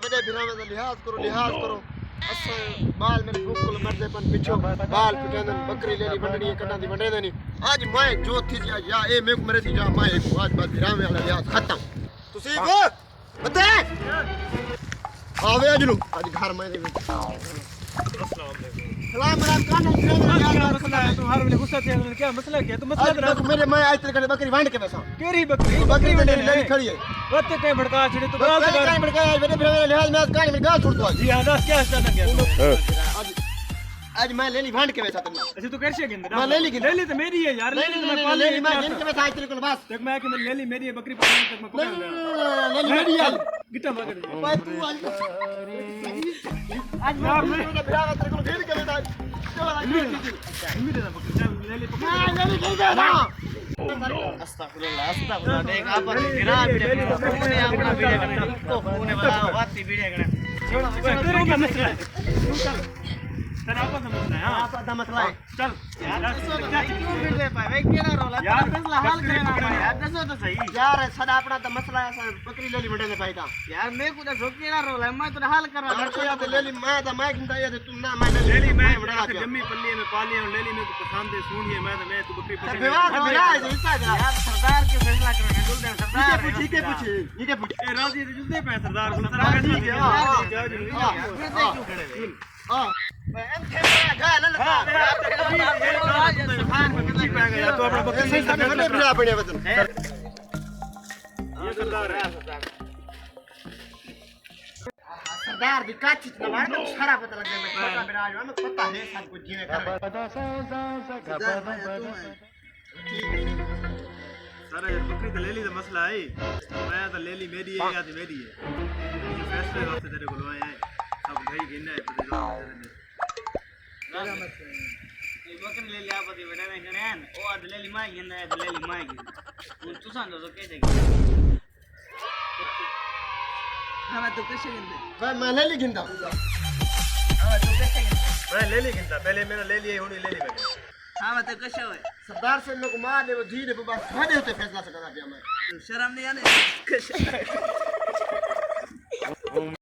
बड़े भिरावे दा लिहाज करो अस बाल मेरे भूख को मरदे पन पिछो बाल पिटेंदन बकरी लेनी वंडनी कटा दी वंडे देनी आज मैं जो थी या ए मेरे को मरे थी जा मैं आज बस भिरावे वाला लिहाज खत्म तुसी वो बते आवे अजलू आज घर में सलाम राम कान क्या मसला है तुम हर वेले गुस्सा थे क्या मसला क्या तुम मसला बता मेरे मैं आज तेरे बकरी वांड के बैठा केरी बकरी वंडे लेनी खड़ी है वते कहीं भड़का छड़े तो गाल कहीं भड़का मेरे भिरावे लिहाज में आज कान में गाल छोड़ दो जी हां दस क्या स्टार्ट गया आज मैं लेली भांड के वैसा तुमने अच्छा तू कैसे गिन मैं लेली तो मेरी है यार लेली तो मैं पाल लेली मैं गिन के वैसा आज तेरे को बस देख मैं कि मैं लेली मेरी है बकरी पालने तक मैं पकड़ लेली मेरी है गिट्टा मगर भाई तू आज मैं भिड़ा तेरे को गिन के वैसा चल मेरी ना बकरी चल लेली लेली के ना अस्तगफुरुल्लाह देख आप गिरा वीडियो ने अपना वीडियो करने तो ने वाला बात वीडियो करने छोड़ो तेरे का मसला है तेरा आपका मसला है हां आपका मसला है चल यार क्यों फिर दे पाए केना रोला यार फैसला हल करना यार दसो तो सही यार सदा अपना तो मसला है बकरी लेली बड़े ने फायदा यार मैं कुछ ठोके ना रोला मैं तो हल कर रहा हूं यार लेली मैं गिनता ये तुम ना मैं लेली मैं बड़ा जम्मी पल्ली में पाली और लेली में पसंद है सुनिए मैं तू बकरी पसंद विवाद मिला है हिस्सा यार सरदार के फैसला करने जुल दे सरदार ठीक है पूछ ये पूछ ए राजी जुल दे पे सरदार ठीक है हां क्यों खड़े हां मैं थे गा ना तो अपना बकरी से खड़े भिड़ा पड़े वतन ये सरदार है सरदार भी का चीज ना मार तो सारा पता लग गया मैं छोटा बिराज में पता है सब कुछ जीने कर पता सारा बकरी तो लेली का मसला है मैं तो लेली मेरी है या तो मेरी है फैसले वास्ते तेरे को आए हैं सब भाई गिनना है तेरे मेरा मत ये बकरी ले लिया पति बेटा ने गणन ओ आज ले ली माई गिनना है ले ली माई गिन तू सांदो तो कैसे गिन हां तो कैसे गिनदे मैं ले ली गिनता हां तो कैसे गिनता मैं ले ली गिनता पहले मैंने ले लिया हुनी ले ली मैं हां मैं तो कैसे होए सरदार से लोग मार दे वो धीरे बस खड़े होते फैसला से करा दिया मैं शर्म नहीं आने कैसे